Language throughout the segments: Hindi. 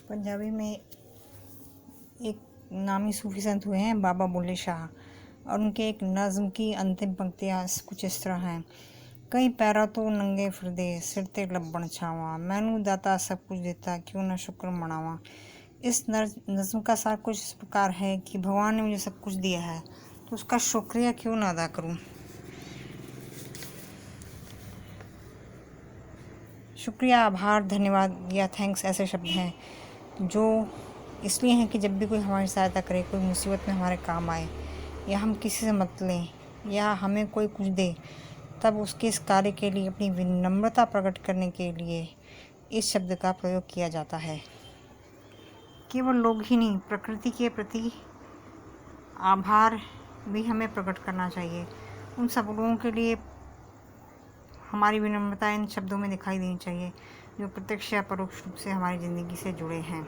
पंजाबी में एक नामी सूफी संत हुए हैं बाबा बुल्ले शाह, और उनके एक नज़्म की अंतिम पंक्तियाँ कुछ इस तरह हैं। कई पैरा तो नंगे फिरदे सिर ते लब्बण छावा, मैनू दाता सब कुछ देता क्यों ना शुक्र मनावा। इस नज़्म का सार कुछ इस प्रकार है कि भगवान ने मुझे सब कुछ दिया है तो उसका शुक्रिया क्यों ना अदा करूं। शुक्रिया, आभार, धन्यवाद या थैंक्स ऐसे शब्द हैं जो इसलिए हैं कि जब भी कोई हमारी सहायता करे, कोई मुसीबत में हमारे काम आए, या हम किसी से मत लें, या हमें कोई कुछ दे, तब उसके इस कार्य के लिए अपनी विनम्रता प्रकट करने के लिए इस शब्द का प्रयोग किया जाता है। केवल लोग ही नहीं, प्रकृति के प्रति आभार भी हमें प्रकट करना चाहिए। उन सब लोगों के लिए हमारी विनम्रता इन शब्दों में दिखाई देनी चाहिए जो प्रत्यक्ष या परोक्ष रूप से हमारी ज़िंदगी से जुड़े हैं।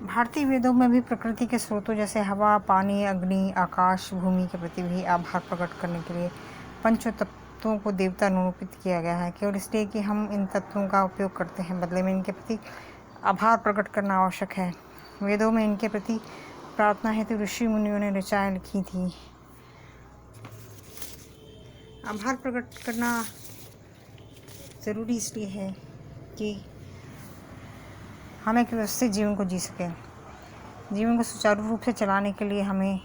भारतीय वेदों में भी प्रकृति के स्रोतों जैसे हवा, पानी, अग्नि, आकाश, भूमि के प्रति भी आभार प्रकट करने के लिए पंच तत्वों को देवता निरूपित किया गया है, केवल इसलिए कि हम इन तत्वों का उपयोग करते हैं, बदले में इनके प्रति आभार प्रकट करना आवश्यक है। वेदों में इनके प्रति प्रार्थना हेतु ऋषि मुनियों ने ऋचाएँ लिखी थी। आभार प्रकट करना ज़रूरी इसलिए है कि हम एक व्यवस्थित जीवन को जी सकें। जीवन को सुचारू रूप से चलाने के लिए हमें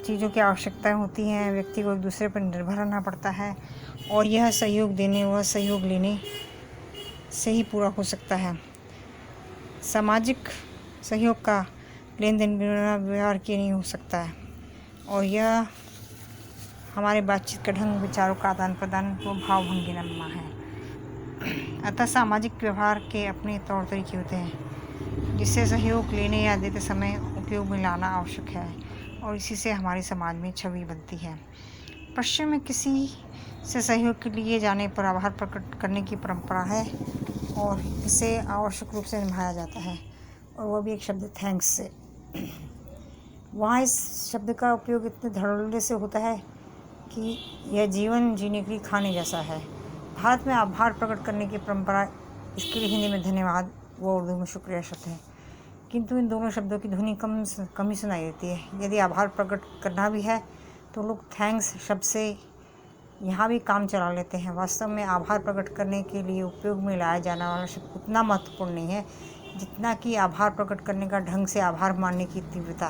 चीज़ों की आवश्यकताएं होती हैं। व्यक्ति को एक दूसरे पर निर्भर रहना पड़ता है, और यह सहयोग देने व सहयोग लेने से ही पूरा हो सकता है। सामाजिक सहयोग का लेन देन बिना व्यवहार किए नहीं हो सकता है, और यह हमारे बातचीत का ढंग, विचारों का आदान प्रदान व भावभंगिमा है। अतः सामाजिक व्यवहार के अपने तौर तरीके होते हैं जिससे सहयोग लेने या देते समय उपयोग में लाना आवश्यक है, और इसी से हमारे समाज में छवि बनती है। पश्चिम में किसी से सहयोग के लिए जाने पर आभार प्रकट करने की परंपरा है, और इसे आवश्यक रूप से निभाया जाता है, और वह भी एक शब्द थैंक्स से। वहाँ इस शब्द का उपयोग इतने धड़ल्ले से होता है कि यह जीवन जीने के लिए खाने जैसा है। भारत में आभार प्रकट करने की परंपरा, इसके लिए हिंदी में धन्यवाद व उर्दू में शुक्रिया शब्द है, किंतु इन दोनों शब्दों की ध्वनि कम ही सुनाई देती है। यदि आभार प्रकट करना भी है तो लोग थैंक्स शब्द से यहाँ भी काम चला लेते हैं। वास्तव में आभार प्रकट करने के लिए उपयोग में लाया जाने वाला शब्द उतना महत्वपूर्ण नहीं है जितना कि आभार प्रकट करने का ढंग से आभार मानने की तीव्रता।